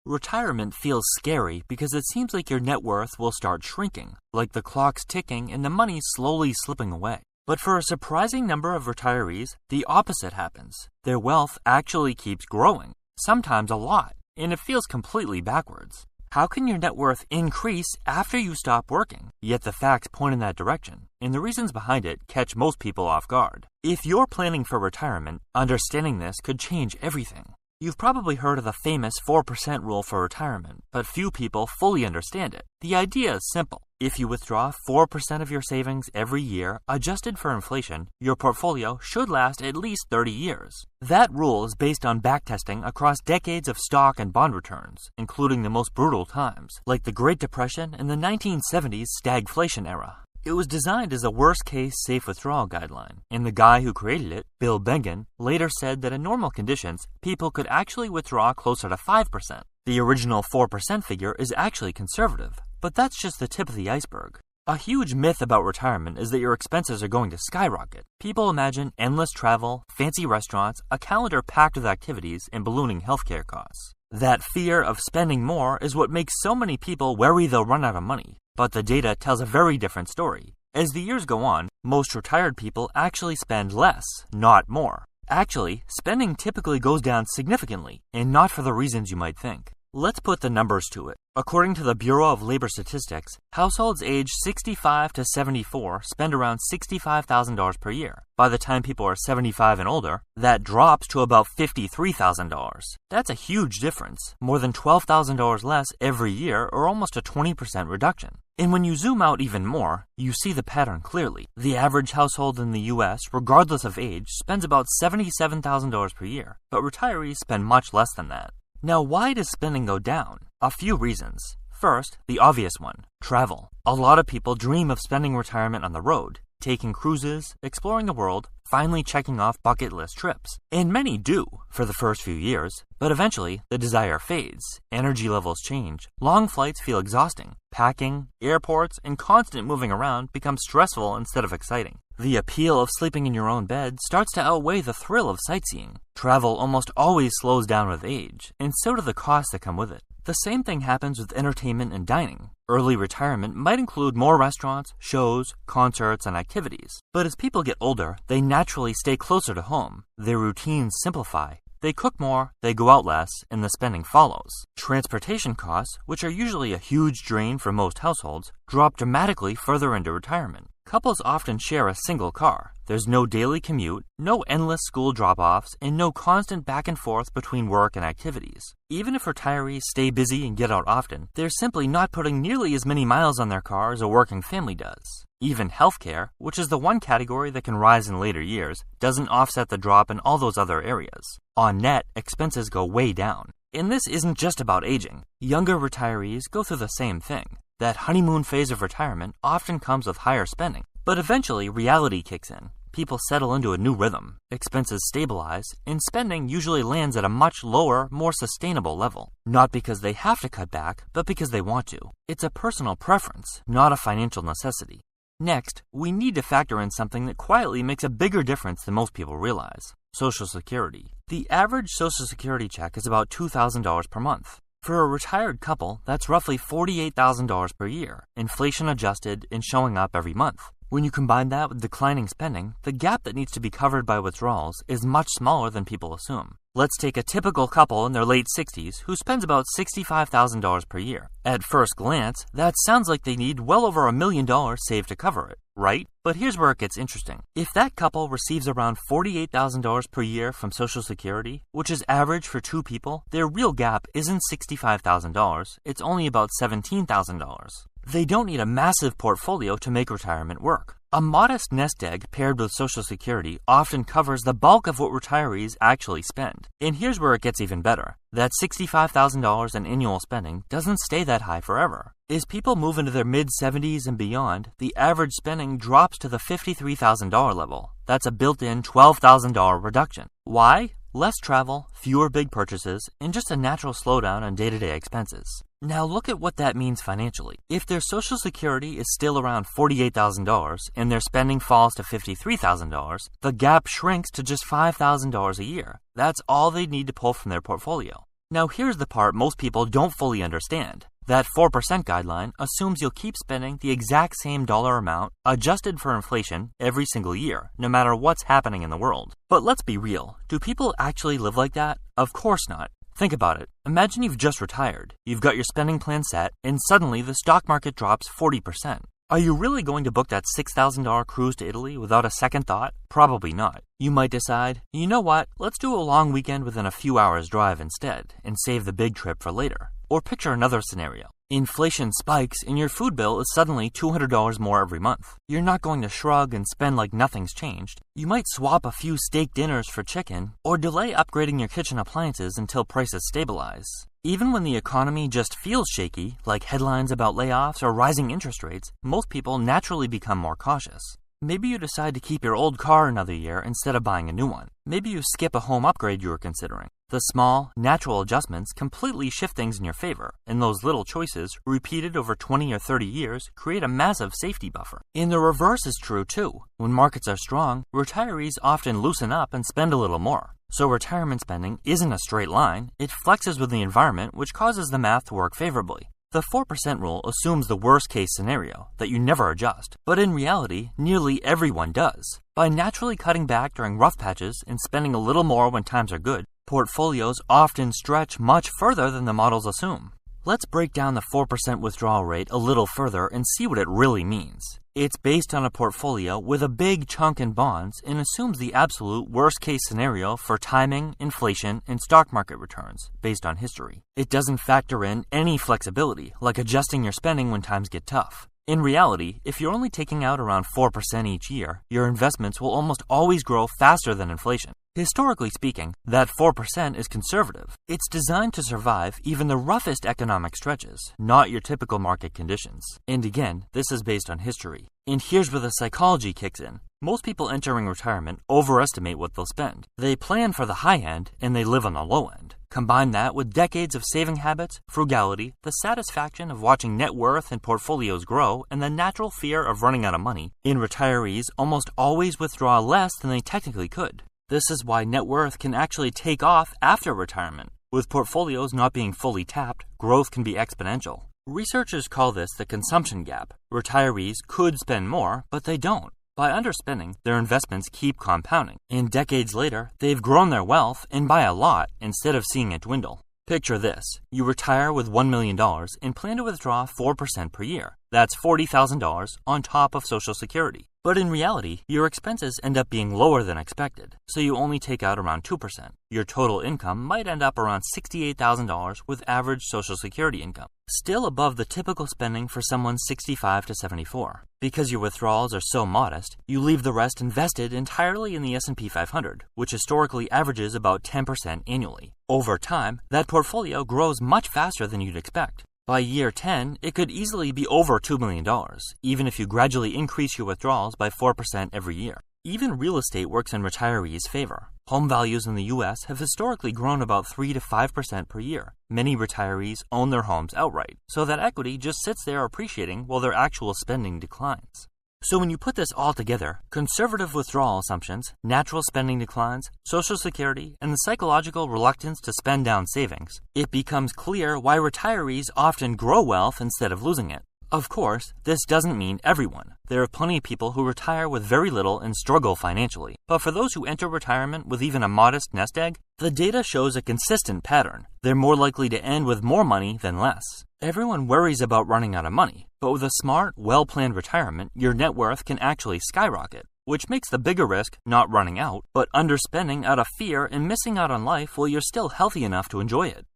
Retirement feels scary because it seems like your net worth will start shrinking, like the clock's ticking and the money's slowly slipping away. But for a surprising number of retirees, the opposite happens. Their wealth actually keeps growing, sometimes a lot, and it feels completely backwards. How can your net worth increase after you stop working? Yet the facts point in that direction, and the reasons behind it catch most people off guard. If you're planning for retirement, understanding this could change everything. You've probably heard of the famous 4% rule for retirement, but few people fully understand it. The idea is simple. If you withdraw 4% of your savings every year, adjusted for inflation, your portfolio should last at least 30 years. That rule is based on backtesting across decades of stock and bond returns, including the most brutal times, like the Great Depression and the 1970s stagflation era. It was designed as a worst-case safe withdrawal guideline, and the guy who created it, Bill Bengen, later said that in normal conditions, people could actually withdraw closer to 5%. The original 4% figure is actually conservative, but that's just the tip of the iceberg. A huge myth about retirement is that your expenses are going to skyrocket. People imagine endless travel, fancy restaurants, a calendar packed with activities, and ballooning healthcare costs. That fear of spending more is what makes so many people worry they'll run out of money. But the data tells a very different story. As the years go on, most retired people actually spend less, not more. Actually, spending typically goes down significantly, and not for the reasons you might think. Let's put the numbers to it. According to the Bureau of Labor Statistics, households aged 65 to 74 spend around $65,000 per year. By the time people are 75 and older, that drops to about $53,000. That's a huge difference, more than $12,000 less every year, or almost a 20% reduction. And when you zoom out even more, you see the pattern clearly. The average household in the US, regardless of age, spends about $77,000 per year, but retirees spend much less than that. Now, why does spending go down? A few reasons. First, the obvious one, travel. A lot of people dream of spending retirement on the road, taking cruises, exploring the world, finally checking off bucket list trips. And many do for the first few years, but eventually the desire fades, energy levels change, long flights feel exhausting, packing, airports, and constant moving around become stressful instead of exciting. The appeal of sleeping in your own bed starts to outweigh the thrill of sightseeing. Travel almost always slows down with age, and so do the costs that come with it. The same thing happens with entertainment and dining. Early retirement might include more restaurants, shows, concerts, and activities. But as people get older, they naturally stay closer to home. Their routines simplify. They cook more, they go out less, and the spending follows. Transportation costs, which are usually a huge drain for most households, drop dramatically further into retirement. Couples often share a single car. There's no daily commute, no endless school drop-offs, and no constant back and forth between work and activities. Even if retirees stay busy and get out often, they're simply not putting nearly as many miles on their car as a working family does. Even healthcare, which is the one category that can rise in later years, doesn't offset the drop in all those other areas. On net, expenses go way down. And this isn't just about aging. Younger retirees go through the same thing. That honeymoon phase of retirement often comes with higher spending, but eventually reality kicks in. People settle into a new rhythm, expenses stabilize, and spending usually lands at a much lower, more sustainable level. Not because they have to cut back, but because they want to. It's a personal preference, not a financial necessity. Next, we need to factor in something that quietly makes a bigger difference than most people realize: Social Security. The average Social Security check is about $2,000 per month. For a retired couple, that's roughly $48,000 per year, inflation adjusted and showing up every month. When you combine that with declining spending, the gap that needs to be covered by withdrawals is much smaller than people assume. Let's take a typical couple in their late 60s who spends about $65,000 per year. At first glance, that sounds like they need well over $1 million saved to cover it, right? But here's where it gets interesting. If that couple receives around $48,000 per year from Social Security, which is average for two people, their real gap isn't $65,000, it's only about $17,000. They don't need a massive portfolio to make retirement work. A modest nest egg paired with Social Security often covers the bulk of what retirees actually spend. And here's where it gets even better. That $65,000 in annual spending doesn't stay that high forever. As people move into their mid-70s and beyond, the average spending drops to the $53,000 level. That's a built-in $12,000 reduction. Why? Less travel, fewer big purchases, and just a natural slowdown in day-to-day expenses. Now look at what that means financially. If their Social Security is still around $48,000 and their spending falls to $53,000, the gap shrinks to just $5,000 a year. That's all they need to pull from their portfolio. Now here's the part most people don't fully understand. That 4% guideline assumes you'll keep spending the exact same dollar amount adjusted for inflation every single year, no matter what's happening in the world. But let's be real. Do people actually live like that? Of course not. Think about it. Imagine you've just retired. You've got your spending plan set, and suddenly the stock market drops 40%. Are you really going to book that $6,000 cruise to Italy without a second thought? Probably not. You might decide, you know what, let's do a long weekend within a few hours drive instead, and save the big trip for later. Or picture another scenario. Inflation spikes and your food bill is suddenly $200 more every month. You're not going to shrug and spend like nothing's changed. You might swap a few steak dinners for chicken, or delay upgrading your kitchen appliances until prices stabilize. Even when the economy just feels shaky, like headlines about layoffs or rising interest rates, most people naturally become more cautious. Maybe you decide to keep your old car another year instead of buying a new one. Maybe you skip a home upgrade you were considering. The small, natural adjustments completely shift things in your favor, and those little choices, repeated over 20 or 30 years, create a massive safety buffer. And the reverse is true too. When markets are strong, retirees often loosen up and spend a little more. So retirement spending isn't a straight line, it flexes with the environment, which causes the math to work favorably. The 4% rule assumes the worst-case scenario, that you never adjust, but in reality, nearly everyone does. By naturally cutting back during rough patches and spending a little more when times are good, portfolios often stretch much further than the models assume. Let's break down the 4% withdrawal rate a little further and see what it really means. It's based on a portfolio with a big chunk in bonds and assumes the absolute worst-case scenario for timing, inflation, and stock market returns, based on history. It doesn't factor in any flexibility, like adjusting your spending when times get tough. In reality, if you're only taking out around 4% each year, your investments will almost always grow faster than inflation. Historically speaking, that 4% is conservative. It's designed to survive even the roughest economic stretches, not your typical market conditions. And again, this is based on history. And here's where the psychology kicks in. Most people entering retirement overestimate what they'll spend. They plan for the high end and they live on the low end. Combine that with decades of saving habits, frugality, the satisfaction of watching net worth and portfolios grow, and the natural fear of running out of money, and retirees almost always withdraw less than they technically could. This is why net worth can actually take off after retirement. With portfolios not being fully tapped, growth can be exponential. Researchers call this the consumption gap. Retirees could spend more, but they don't. By underspending, their investments keep compounding, and decades later, they've grown their wealth and by a lot instead of seeing it dwindle. Picture this. You retire with $1 million and plan to withdraw 4% per year. That's $40,000 on top of Social Security. But in reality, your expenses end up being lower than expected, so you only take out around 2%. Your total income might end up around $68,000 with average Social Security income, still above the typical spending for someone 65 to 74. Because your withdrawals are so modest, you leave the rest invested entirely in the S&P 500, which historically averages about 10% annually. Over time, that portfolio grows much faster than you'd expect. By year 10, it could easily be over $2 million, even if you gradually increase your withdrawals by 4% every year. Even real estate works in retirees' favor. Home values in the U.S. have historically grown about 3 to 5% per year. Many retirees own their homes outright, so that equity just sits there appreciating while their actual spending declines. So when you put this all together, conservative withdrawal assumptions, natural spending declines, Social Security, and the psychological reluctance to spend down savings, it becomes clear why retirees often grow wealth instead of losing it. Of course, this doesn't mean everyone. There are plenty of people who retire with very little and struggle financially. But for those who enter retirement with even a modest nest egg, the data shows a consistent pattern. They're more likely to end with more money than less. Everyone worries about running out of money, but with a smart, well-planned retirement, your net worth can actually skyrocket, which makes the bigger risk not running out, but underspending out of fear and missing out on life while you're still healthy enough to enjoy it.